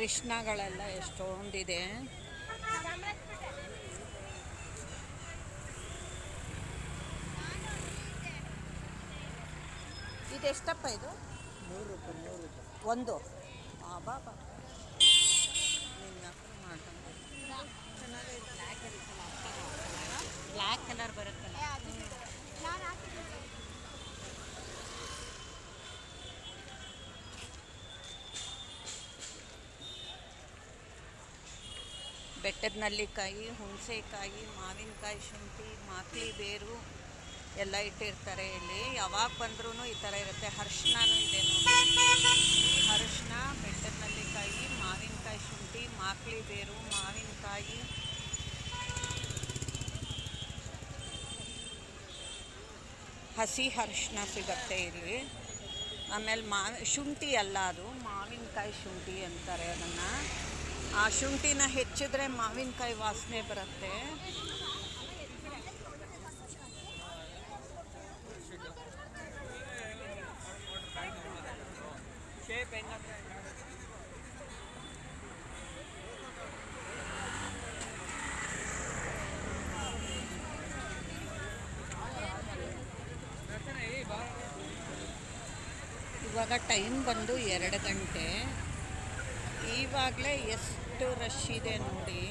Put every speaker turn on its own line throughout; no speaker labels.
ಕೃಷ್ಣಗಳೆಲ್ಲ ಎಷ್ಟೊಂದಿದೆ. ಇದೆಷ್ಟಪ್ಪ ಇದು?
100 ರೂಪಾಯಿ
ಒಂದು. ಬಾ ಬ್ಲ್ಯಾಕ್ ಕಲರ್ ಬರುತ್ತಲ್ಲ. ಬೆಟ್ಟದ ನಲ್ಲಿಕಾಯಿ, ಹುಣಸೆಕಾಯಿ, ಮಾವಿನಕಾಯಿ, ಶುಂಠಿ, ಮಾಕ್ಲಿ ಬೇರು ಎಲ್ಲ ಇಟ್ಟಿರ್ತಾರೆ ಇಲ್ಲಿ. ಯಾವಾಗ ಬಂದ್ರೂ ಈ ಥರ ಇರುತ್ತೆ. ಅರಿಶಿನೂ ಇದೆ ನೋಡಿ. ಅರಿಶಿನ, ಬೆಟ್ಟದ ನಲ್ಲಿಕಾಯಿ, ಮಾವಿನಕಾಯಿ, ಶುಂಠಿ, ಮಾಕ್ಲಿ ಬೇರು, ಮಾವಿನಕಾಯಿ, ಹಸಿ ಅರಿಶಿನ ಸಿಗತ್ತೆ ಇಲ್ಲಿ. ಆಮೇಲೆ ಶುಂಠಿ ಅಲ್ಲ, ಅದು ಮಾವಿನಕಾಯಿ ಶುಂಠಿ ಅಂತಾರೆ ಅದನ್ನು. ಆ ಶುಂಠಿನ ಹೆಚ್ಚಿದ್ರೆ ಮಾವಿನಕಾಯಿ ವಾಸನೆ ಬರುತ್ತೆ. ಇವಾಗ ಟೈಮ್ ಬಂದು 2 ಗಂಟೆ. ಇವಾಗಲೇ ಎಷ್ಟು ರಶ್ ಇದೆ ನೋಡಿ.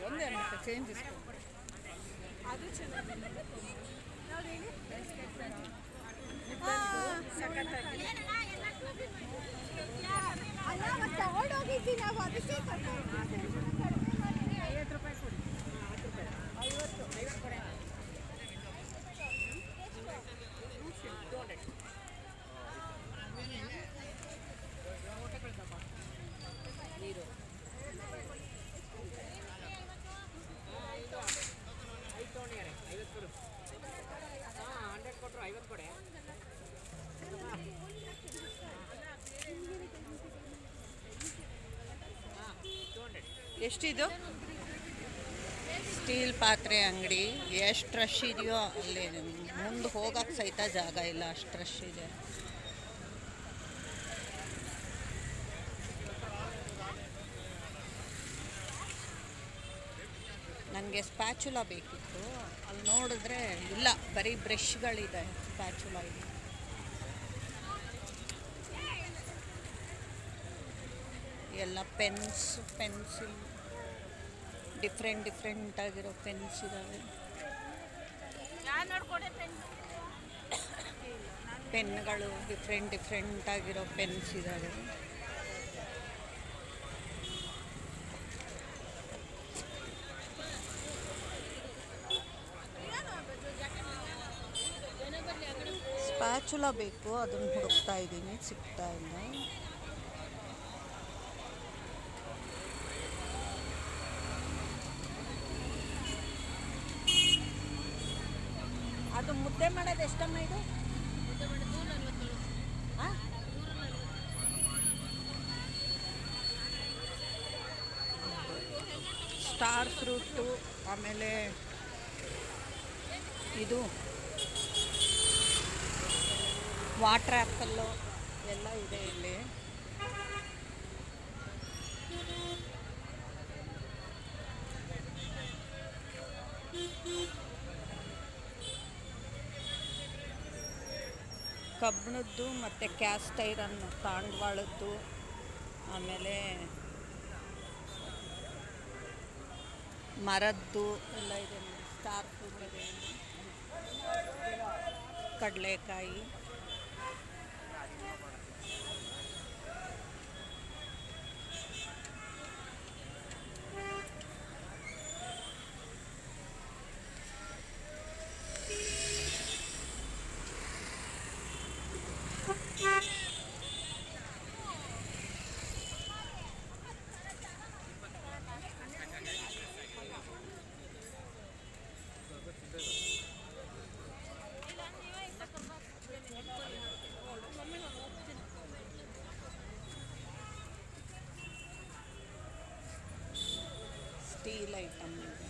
ಒಂದೇ ಮತ್ತೆ ಚೇಂಜ್ ಅದು ತಗೊಂಡೋಗಿದ್ವಿ ನಾವು. ಅದಕ್ಕೆ 50 ರೂಪಾಯಿ ಕೊಡಿ. 50 ನೀರು 5 ತೊಗೊಂಡಿದ್ದಾರೆ. 50 ಕೊಡು. 100 ಕೊಟ್ಟರು 50 ಕೊಡೆ.
ಎಷ್ಟಿದು? ಸ್ಟೀಲ್ ಪಾತ್ರೆ ಅಂಗಡಿ. ಎಷ್ಟು ರಶ್ ಇದೆಯೋ ಅಲ್ಲಿ ಮುಂದೆ ಹೋಗಕ್ಕೆ ಸಹಿತ ಜಾಗ ಇಲ್ಲ, ಅಷ್ಟು ರಶ್ ಇದೆ. ನನಗೆ ಸ್ಪ್ಯಾಚುಲಾ ಬೇಕಿತ್ತು. ಅಲ್ಲಿ ನೋಡಿದ್ರೆ ಇಲ್ಲ, ಬರೀ ಬ್ರಷ್ಗಳಿದೆ. ಸ್ಪ್ಯಾಚುಲಾ ಇದೆ. ಎಲ್ಲ ಪೆನ್ಸಿಲ್ ಡಿಫ್ರೆಂಟ್ ಆಗಿರೋ ಪೆನ್ಸ್ ಇದ್ದಾವೆ. ಪೆನ್ಗಳು ಡಿಫ್ರೆಂಟ್ ಆಗಿರೋ ಪೆನ್ಸ್ ಇದ್ದಾವೆ. ಸ್ಪ್ಯಾಚುಲಾ ಬೇಕು, ಅದನ್ನು ಹುಡುಕ್ತಾ ಇದ್ದೀನಿ, ಸಿಗ್ತಾ ಇಲ್ಲ. ಅದು ಮುದ್ದೆ ಮಾಡೋದು ಎಷ್ಟಮ್ಮ ಇದು? ಸ್ಟಾರ್ ಫ್ರೂಟು, ಆಮೇಲೆ ಇದು ವಾಟರ್ ಆ್ಯಪಲ್ಲು ಎಲ್ಲ ಇದೆ ಇಲ್ಲಿ. ಕಬ್ಬಿಣದ್ದು ಮತ್ತು ಕ್ಯಾಸ್ಟ್ ಐರನ್, ತಾಂಡವಾಳದ್ದು, ಆಮೇಲೆ ಮರದ್ದು ಎಲ್ಲ ಇದೆ ನೋಡಿ. ಸ್ಟಾರ್ ಫ್ರೂಟ್ ಇದೆ, ಕಡಲೆಕಾಯಿ, ಸ್ಟೀಲ್ ಐಟಮ್ ಇದೆ.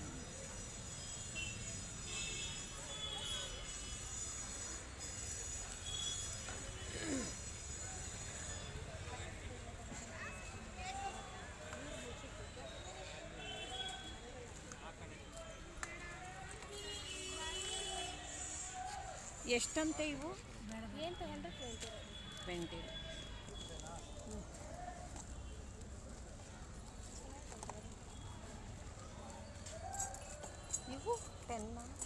ಎಷ್ಟಂತೆ ಇವು?
ಏನು ತಗೊಂಡ್ರೆ 20.
20. ಇವು 10.